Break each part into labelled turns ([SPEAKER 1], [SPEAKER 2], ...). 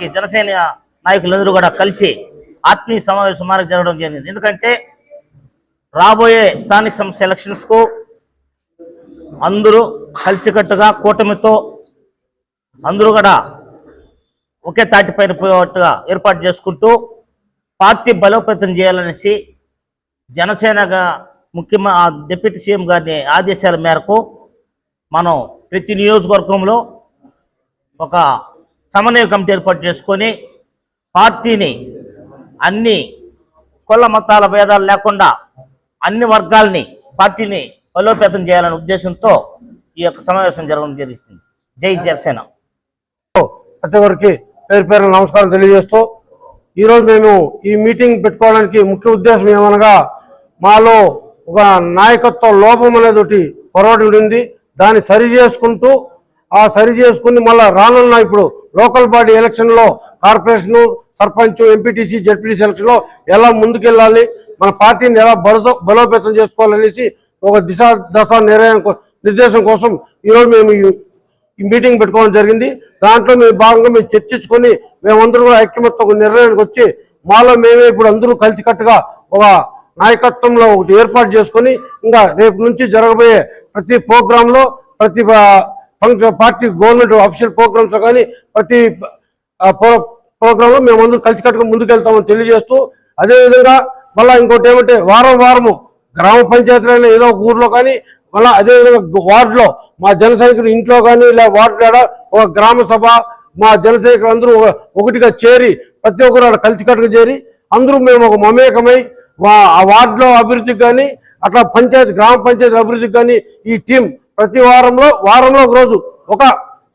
[SPEAKER 1] వారికి జనసేన నాయకులందరూ కూడా కలిసి ఆత్మీయ సమావేశం జరగడం జరిగింది. ఎందుకంటే రాబోయే స్థానిక సంస్థ ఎలక్షన్స్కు అందరూ కలిసికట్టుగా కూటమితో అందరూ కూడా ఒకే తాటిపైన పోయేట్టుగా ఏర్పాటు చేసుకుంటూ పార్టీ బలోపేతం చేయాలనేసి జనసేనగా డిప్యూటీ సీఎం గారి ఆదేశాల మేరకు మనం ప్రతి నియోజకవర్గంలో ఒక సమన్వయ కమిటీ ఏర్పాటు చేసుకొని పార్టీని అన్ని కుల మతాల భేదాలు లేకుండా అన్ని వర్గాల్ని పార్టీని బలోపేతం చేయాలనే ఉద్దేశంతో ఈ యొక్క సమావేశం జరగడం జరుగుతుంది. జై జనసేన.
[SPEAKER 2] ప్రతి ఒక్కరికి పేరు పేరు నమస్కారం తెలియజేస్తూ ఈరోజు మేము ఈ మీటింగ్ పెట్టుకోవడానికి ముఖ్య ఉద్దేశం ఏమనగా మాలో ఒక నాయకత్వ లోపం అనేది ఒకటి పొరపాటు ఉంది. దాన్ని సరి చేసుకుని మళ్ళీ రానున్న ఇప్పుడు లోకల్ బాడీ ఎలక్షన్లో కార్పొరేషను సర్పంచ్ ఎంపీటీసీ జెడ్పీటీసీ ఎలక్షన్లో ఎలా ముందుకెళ్ళాలి, మన పార్టీని ఎలా బలోపేతం చేసుకోవాలనేసి ఒక దశ నిర్దేశం కోసం ఈరోజు మేము ఈ మీటింగ్ పెట్టుకోవడం జరిగింది. దాంట్లో మేము భాగంగా మేము చర్చించుకొని మేమందరూ కూడా ఐక్యమత్య ఒక నిర్ణయానికి వచ్చి మాలో మేమే ఇప్పుడు అందరూ కలిసికట్టుగా ఒక నాయకత్వంలో ఒకటి ఏర్పాటు చేసుకొని ఇంకా రేపు నుంచి జరగబోయే ప్రతి ప్రోగ్రాంలో ప్రతి పార్టీ గవర్నమెంట్ అఫీషియల్ ప్రోగ్రామ్స్ కానీ ప్రతి ప్రోగ్రాంలో మేమందరూ కలిసికట్టుగా ముందుకెళ్తామని తెలియజేస్తూ అదేవిధంగా మళ్ళీ ఇంకోటి ఏమంటే వారము గ్రామ పంచాయతీలో ఏదో ఒక ఊర్లో కానీ మళ్ళీ అదేవిధంగా వార్డులో మా జన సైనికులు ఇంట్లో కానీ ఇలా వార్డు ఒక గ్రామ సభ మా జన సైనికులు అందరూ ఒకటిగా చేరి ప్రతి ఒక్కరు అక్కడ కలిసికట్టుగా చేరి అందరూ మేము ఒక మమేకమై ఆ వార్డులో అభివృద్ధికి కానీ అట్లా గ్రామ పంచాయతీ అభివృద్ధికి కానీ ఈ టీం ప్రతి వారంలో ఒక రోజు ఒక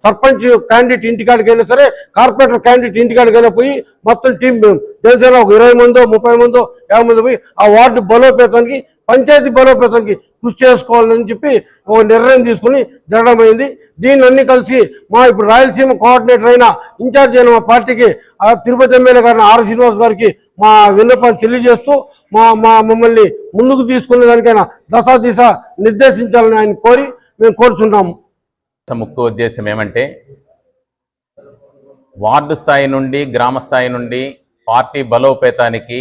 [SPEAKER 2] సర్పంచ్ క్యాండిడేట్ ఇంటికాడికైనా సరే కార్పొరేటర్ క్యాండిడేట్ ఇంటికాడికైనా పోయి మొత్తం టీం జనసేన ఒక 20 మందో 30 మందో 50 మంది పోయి ఆ వార్డు బలోపేతానికి పంచాయతీ బలోపేతానికి కృషి చేసుకోవాలని చెప్పి ఒక నిర్ణయం తీసుకుని జరగడం అయింది. దీన్ని అన్ని కలిసి మా ఇప్పుడు రాయలసీమ కోఆర్డినేటర్ అయిన ఇన్ఛార్జ్ అయిన మా పార్టీకి తిరుపతి ఎమ్మెల్యే గారిని ఆర్ శ్రీనివాస్ గారికి మా విన్నపాన్ని తెలియజేస్తూ మమ్మల్ని ముందుకు తీసుకునే దానికైనా దిశ నిర్దేశించాలని ఆయన కోరి మేము కోరుచున్నాము.
[SPEAKER 3] ముఖ్య ఉద్దేశం ఏమంటే వార్డు స్థాయి నుండి గ్రామ స్థాయి నుండి పార్టీ బలోపేతానికి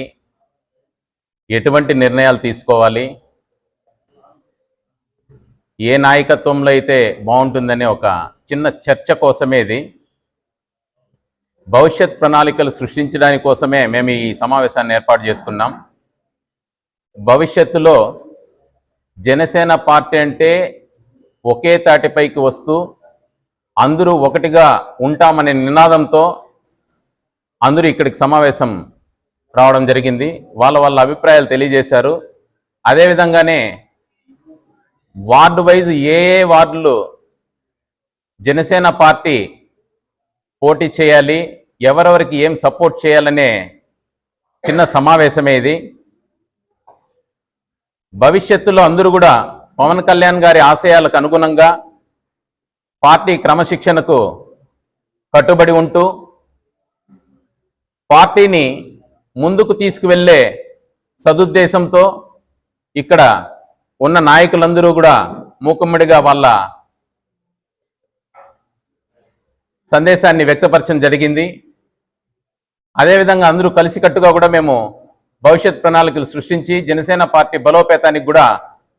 [SPEAKER 3] ఎటువంటి నిర్ణయాలు తీసుకోవాలి, ఏ నాయకత్వంలో అయితే బాగుంటుందనే ఒక చిన్న చర్చ కోసమేది భవిష్యత్ ప్రణాళికలు సృష్టించడానికి కోసమే మేము ఈ సమావేశాన్ని ఏర్పాటు చేసుకున్నాం. భవిష్యత్తులో జనసేన పార్టీ అంటే ఒకే తాటిపైకి వస్తూ అందరూ ఒకటిగా ఉంటామనే నినాదంతో అందరూ ఇక్కడికి సమావేశం రావడం జరిగింది. వాళ్ళ అభిప్రాయాలు తెలియజేశారు. అదేవిధంగానే వార్డు వైజ్ ఏ వార్డులు జనసేన పార్టీ పోటీ చేయాలి, ఎవరెవరికి ఏం సపోర్ట్ చేయాలనే చిన్న సమావేశమే ఇది. భవిష్యత్తులో అందరూ కూడా పవన్ కళ్యాణ్ గారి ఆశయాలకు అనుగుణంగా పార్టీ క్రమశిక్షణకు కట్టుబడి ఉంటూ పార్టీని ముందుకు తీసుకువెళ్ళే సదుద్దేశంతో ఇక్కడ ఉన్న నాయకులందరూ కూడా మూకుమ్మడిగా వాళ్ళ సందేశాన్ని వ్యక్తపరచడం జరిగింది. అదేవిధంగా అందరూ కలిసికట్టుగా కూడా మేము భవిష్యత్ ప్రణాళికలు సృష్టించి జనసేన పార్టీ బలోపేతానికి కూడా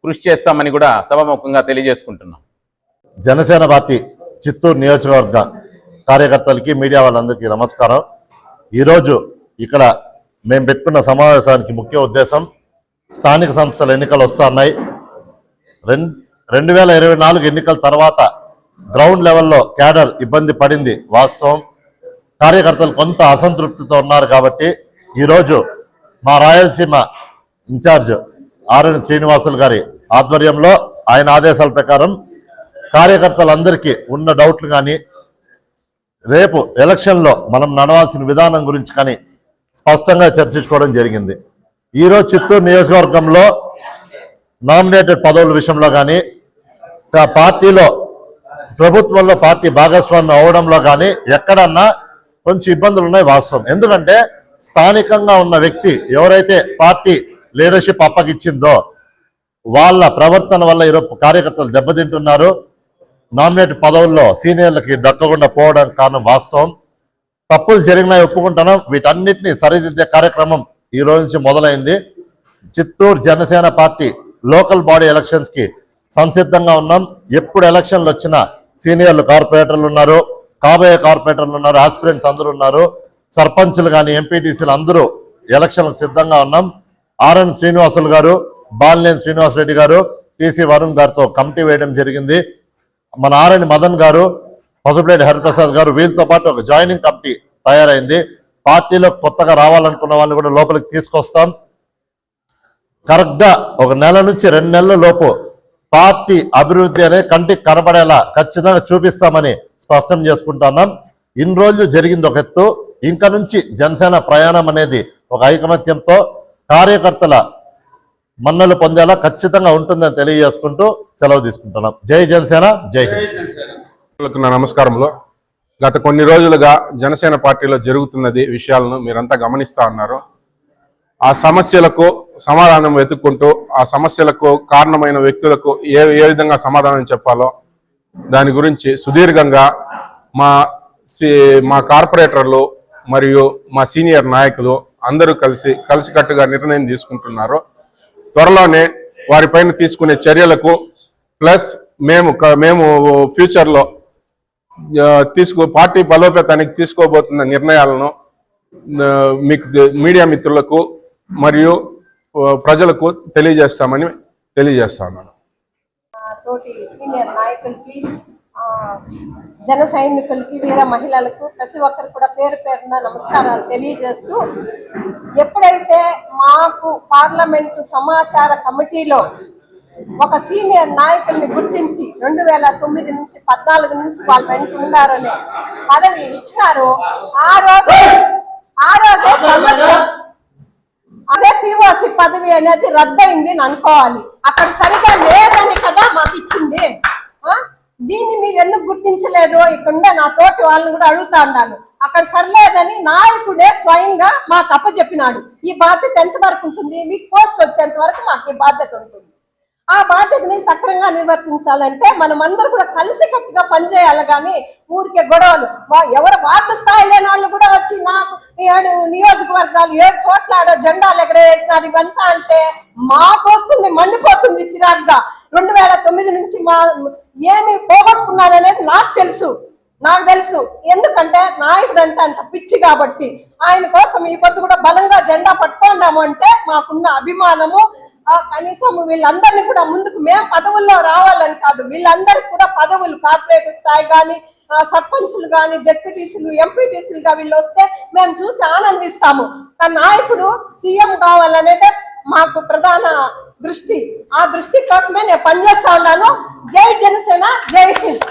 [SPEAKER 3] కృషి చేస్తామని కూడా సభాముఖంగా తెలియజేసుకుంటున్నాం.
[SPEAKER 4] జనసేన పార్టీ చిత్తూరు నియోజకవర్గ కార్యకర్తలకి మీడియా వాళ్ళందరికీ నమస్కారం. ఈరోజు ఇక్కడ మేము పెట్టుకున్న సమావేశానికి ముఖ్య ఉద్దేశం స్థానిక సంస్థల ఎన్నికలు వస్తున్నాయి. 2024 ఎన్నికల తర్వాత గ్రౌండ్ లెవెల్లో క్యాడర్ ఇబ్బంది పడింది వాస్తవం. కార్యకర్తలు కొంత అసంతృప్తితో ఉన్నారు. కాబట్టి ఈరోజు మా రాయలసీమ ఇన్ఛార్జ్ ఆర్ఎన్ శ్రీనివాసులు గారి ఆధ్వర్యంలో ఆయన ఆదేశాల ప్రకారం కార్యకర్తలందరికీ ఉన్న డౌట్లు కానీ రేపు ఎలక్షన్లో మనం నడవాల్సిన విధానం గురించి కానీ స్పష్టంగా చర్చించుకోవడం జరిగింది. ఈరోజు చిత్తూరు నియోజకవర్గంలో నామినేటెడ్ పదవుల విషయంలో కానీ పార్టీలో ప్రభుత్వంలో పార్టీ భాగస్వామ్యం అవడంలో కానీ ఎక్కడన్నా కొంచెం ఇబ్బందులు ఉన్నాయి వాస్తవం. ఎందుకంటే స్థానికంగా ఉన్న వ్యక్తి ఎవరైతే పార్టీ లీడర్షిప్ అప్పగిచ్చిందో వాళ్ళ ప్రవర్తన వల్ల ఈరోజు కార్యకర్తలు దెబ్బతింటున్నారు. నామినేటెడ్ పదవుల్లో సీనియర్లకి దక్కకుండా పోవడానికి కారణం వాస్తవం. తప్పులు జరిగినాయి ఒప్పుకుంటున్నాం. వీటన్నిటిని సరిదిద్దే కార్యక్రమం ఈ రోజు నుంచి మొదలైంది. Chittoor Janasena party local body elections కి సంసిద్ధంగా ఉన్నాం. ఎప్పుడు ఎలక్షన్లు వచ్చినా సీనియర్లు కార్పొరేటర్లు ఉన్నారు, కాబోయే కార్పొరేటర్లు ఉన్నారు, ఆస్పిరెంట్స్ అందరూ ఉన్నారు, సర్పంచ్లు కానీ ఎంపీటీసీలు అందరూ ఎలక్షన్లకు సిద్ధంగా ఉన్నాం. ఆర్ఎన్ శ్రీనివాసులు గారు, బాలినేని శ్రీనివాసరెడ్డి గారు, టీసీ వరుణ్ గారితో కమిటీ వేయడం జరిగింది. మన ఆర్ఎన్ మదన్ గారు, పసుపులేటి హరిప్రసాద్ గారు, వీళ్ళతో పాటు ఒక జాయినింగ్ కమిటీ తయారైంది. పార్టీలో కొత్తగా రావాలనుకున్న వాళ్ళని కూడా లోపలికి తీసుకొస్తాం. కరెక్ట్ గా 1 నెల నుంచి 2 నెలల లోపు పార్టీ అభివృద్ధి అనే కంటికి కనబడేలా ఖచ్చితంగా చూపిస్తామని స్పష్టం చేసుకుంటున్నాం. ఇన్ని రోజులు జరిగింది ఒక ఎత్తు, ఇంకా నుంచి జనసేన ప్రయాణం అనేది ఒక ఐకమత్యంతో కార్యకర్తల మన్నలు పొందేలా ఖచ్చితంగా ఉంటుందని తెలియజేసుకుంటూ సెలవు తీసుకుంటున్నాం. జై జనసేన, జై హింద్.
[SPEAKER 5] నా నమస్కారములు. గత కొన్ని రోజులుగా జనసేన పార్టీలో జరుగుతున్నది విషయాలను మీరంతా గమనిస్తా ఉన్నారు. ఆ సమస్యలకు సమాధానం వెతుక్కుంటూ ఆ సమస్యలకు కారణమైన వ్యక్తులకు ఏ విధంగా సమాధానం చెప్పాలో దాని గురించి సుదీర్ఘంగా మా కార్పొరేటర్లు మరియు మా సీనియర్ నాయకులు అందరూ కలిసికట్టుగా నిర్ణయం తీసుకుంటున్నారు. త్వరలోనే వారిపైన తీసుకునే చర్యలకు ప్లస్ మేము ఫ్యూచర్లో పార్టీ బలోపేతానికి తీసుకోబోతున్న నిర్ణయాలను మీకు మీడియా మిత్రులకు మరియు ప్రజలకు తెలియజేస్తామని తెలియజేస్తున్నాను.
[SPEAKER 6] తోటి సీనియర్ నాయకులకి, జన సైనికులకి, వీర మహిళలకు ప్రతి ఒక్కరు కూడా పేరు పేరున నమస్కారాలు తెలియజేస్తూ, ఎప్పుడైతే మాకు పార్లమెంటు సమాచార కమిటీలో ఒక సీనియర్ నాయకుల్ని గుర్తించి 2009 నుంచి 14 నుంచి వాళ్ళు వెంట ఉండారనే పదవి ఇచ్చినారో ఆ రోజే సమస్య అదే పిఓసి పదవి అనేది రద్దయింది అని అనుకోవాలి. అక్కడ సరిగా లేదని కదా మాకు ఇచ్చింది. దీన్ని మీరు ఎందుకు గుర్తించలేదు? ఇక్కడ నా తోటి వాళ్ళని కూడా అడుగుతా ఉన్నాను. అక్కడ సరిలేదని నాయకుడే స్వయంగా మాకు అప్పచెప్పినాడు. ఈ బాధ్యత ఎంత వరకు ఉంటుంది? మీకు పోస్ట్ వచ్చేంత వరకు మాకు ఈ బాధ్యత ఉంటుంది. ఆ బాధ్యతని సక్రంగా నిర్వర్తించాలంటే మనం అందరూ కూడా కలిసికట్టుగా పనిచేయాలి. కానీ ఊరికే గొడవలు, ఎవరు వార్డు స్థాయి లేని వాళ్ళు కూడా వచ్చి నాకు 7 నియోజకవర్గాలు 7 చోట్ల ఆడ జెండాలు ఎగరేసినారు ఇవంతా అంటే మాకు వస్తుంది, మండిపోతుంది చిరాగ్గా. 2009 నుంచి ఏమి పోగొట్టుకున్నారనేది నాకు తెలుసు. ఎందుకంటే నాయకుడు అంటే అంత పిచ్చి కాబట్టి ఆయన కోసం ఈ పొద్దు కూడా బలంగా జెండా పట్టుకోండాము అంటే మాకున్న అభిమానము. కనీసం వీళ్ళందరినీ కూడా ముందుకు మేము పదవుల్లో రావాలని కాదు, వీళ్ళందరికీ కూడా పదవులు కార్పొరేటర్ స్థాయి కానీ, సర్పంచులు కానీ, జెడ్పీటీసీలు, ఎంపీటీసీలుగా వీళ్ళు వస్తే మేము చూసి ఆనందిస్తాము. కానీ నాయకుడు సీఎం కావాలనేదే మాకు ప్రధాన దృష్టి. ఆ దృష్టి కోసమే నేను పనిచేస్తా ఉన్నాను. జై జనసేన, జై హింద్.